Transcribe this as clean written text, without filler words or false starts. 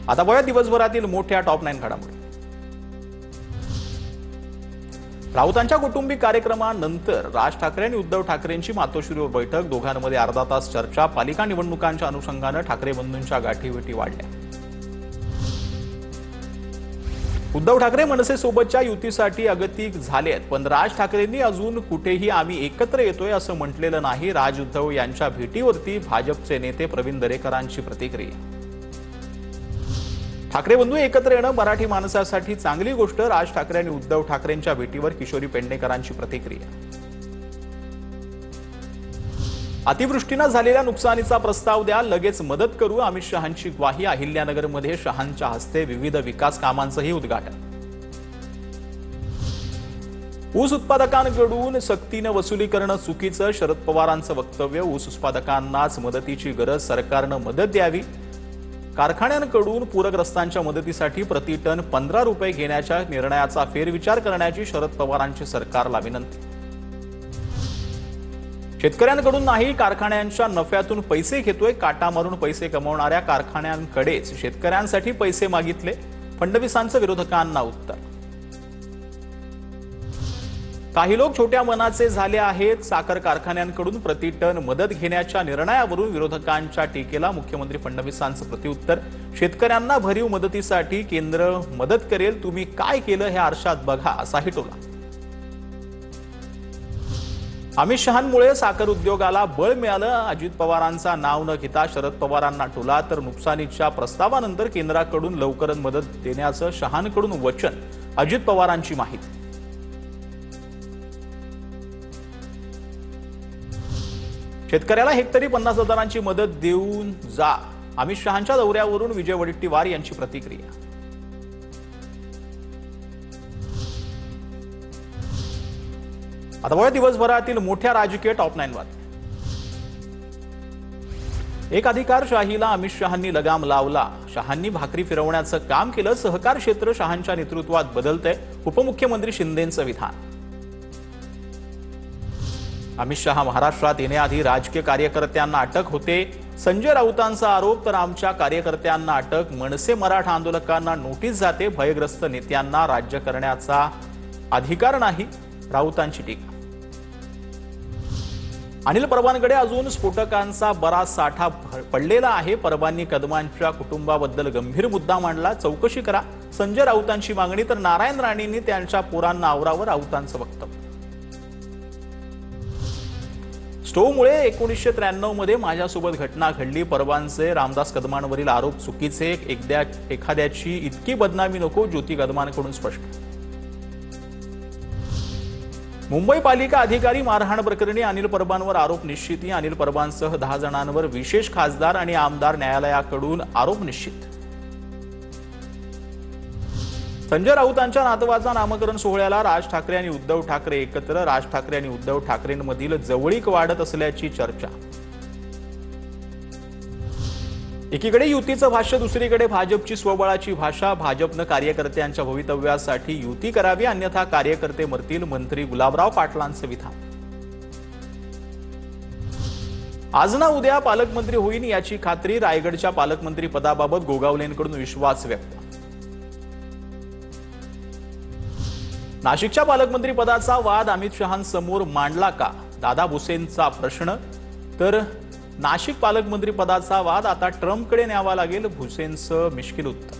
आता बघा दिवसभरातील मोठ्या टॉप 9 घडामोडी। राऊतांच्या कौटुंबिक कार्यक्रमानंतर राज ठाकरे आणि उद्धव ठाकरेंची मातोश्रीवर बैठक, दोघांमध्ये अर्धा तास चर्चा। पालिका निवडणुकांच्या अनुषंगाने ठाकरे बंधूंच्या गाठीभेटी वाढल्या। उद्धव ठाकरे मनसेसोबतच्या युतीसाठी अगतिक झालेत, पण राज ठाकरेंनी अजून कुठेही आम्ही एकत्र येतोय असं म्हटलेलं नाही। राज उद्धव यांच्या भेटीवरती भाजपचे नेते प्रवीण दरेकरांची प्रतिक्रिया। ठाकरे बंधू एकत्र येणं मराठी माणसासाठी चांगली गोष्ट, राज ठाकरे आणि उद्धव ठाकरेंच्या भेटीवर किशोरी पेडणेकरांची प्रतिक्रिया। अतिवृष्टीने झालेल्या नुकसानीचा प्रस्ताव द्या, लगेच मदत करू, अमित शहांची ग्वाही। अहिल्यानगरमध्ये शहांच्या हस्ते विविध विकास कामांचंही उद्घाटन। ऊस उत्पादकांकडून सक्तीने वसुली करणं चुकीचं, शरद पवारांचं वक्तव्य। ऊस उत्पादकांनाच मदतीची गरज, सरकारनं मदत द्यावी। कारखान्यांकडून पूरग्रस्तांच्या मदतीसाठी प्रति टन 15 रुपये घेण्याच्या निर्णयाचा फेरविचार करण्याची शरद पवारांची सरकारला विनंती। शेतकऱ्यांकडून नाही, कारखान्यांच्या नफ्यातून पैसे घेतोय, काटा मारून पैसे कमवणाऱ्या कारखान्यांकडेच शेतकऱ्यांसाठी पैसे मागितले, फडणवीसांचं विरोधकांना उत्तर। काही लोक छोट्या मनाचे झाले आहेत, साखर कारखान्यांकडून प्रति टन मदत घेण्याच्या निर्णयावरून विरोधकांच्या टीकेला मुख्यमंत्री फडणवीसांचं प्रत्युत्तर। शेतकऱ्यांना भरीव मदतीसाठी केंद्र मदत करेल, तुम्ही काय केलं हे आरशात बघा, असाही टोला। अमित शहांमुळे साखर उद्योगाला बळ मिळालं, अजित पवारांचा नाव न घेता शरद पवारांना टोला। तर नुकसानीच्या प्रस्तावानंतर केंद्राकडून लवकरच मदत देण्याचं शहांकडून वचन, अजित पवारांची माहिती। शेतकऱ्याला हेक्टरी 50,000ची मदत देऊन जा, अमित शहांच्या दौऱ्यावरून विजय वडेट्टीवार यांची प्रतिक्रिया। आता बघा दिवसभरातील मोठ्या राजकीय टॉप 9 बातम्या। एक अधिकारशाहीला अमित शहांनी लगाम लावला, शहांनी भाकरी फिरवण्याचं काम केलं, सहकार क्षेत्र शहांच्या नेतृत्वात बदलतंय, उपमुख्यमंत्री शिंदेंचं विधान। अमित शहा महाराष्ट्रात येण्याआधी राजकीय कार्यकर्त्यांना अटक होते, संजय राऊतांचा आरोप। तर आमच्या कार्यकर्त्यांना अटक, मनसे मराठा आंदोलकांना नोटीस जाते, भयग्रस्त नेत्यांना राज्य करण्याचा अधिकार नाही, राऊतांची टीका। अनिल परबांकडे अजून स्फोटकांचा बराच साठा पडलेला आहे, परबांनी कदमांच्या कुटुंबाबद्दल गंभीर मुद्दा मांडला, चौकशी करा, संजय राऊतांची मागणी। तर नारायण राणेंनी त्यांच्या पोरांना आवरावर, राऊतांचं वक्तव्य। स्टोव्हमुळे 1993 मध्ये माझ्यासोबत घटना घडली, परबांचे रामदास कदमांवरील आरोप चुकीचे, एखाद्याची इतकी बदनामी नको, ज्योती कदमांकडून स्पष्ट। मुंबई पालिका अधिकारी मारहाण प्रकरणी अनिल परबांवर आरोप निश्चिती, अनिल परबांसह 10 जणांवर विशेष खासदार आणि आमदार न्यायालयाकडून आरोप निश्चित। संजय राऊतांच्या नातवाचा नामकरण सोहळ्याला राज ठाकरे आणि उद्धव ठाकरे एकत्र, राज ठाकरे आणि उद्धव ठाकरेंमधील जवळीक वाढत असल्याची चर्चा। एकीकडे युतीचं भाष्य, दुसरीकडे भाजपची स्वबळाची भाषा। भाजपनं कार्यकर्त्यांच्या भवितव्यासाठी युती करावी, अन्यथा कार्यकर्ते मरतील, मंत्री गुलाबराव पाटलांचं विधान। आज ना उद्या पालकमंत्री होईन याची खात्री, रायगडच्या पालकमंत्री पदाबाबत गोगावलेंकडून विश्वास व्यक्त। नाशिकच्या पालकमंत्री पदाचा वाद अमित शहांसमोर मांडला का, दादा भुसेंचा प्रश्न। तर नाशिक पालकमंत्री पदाचा वाद आता ट्रम्पकडे न्यावा लागेल, भुसेंचं मिश्किल उत्तर।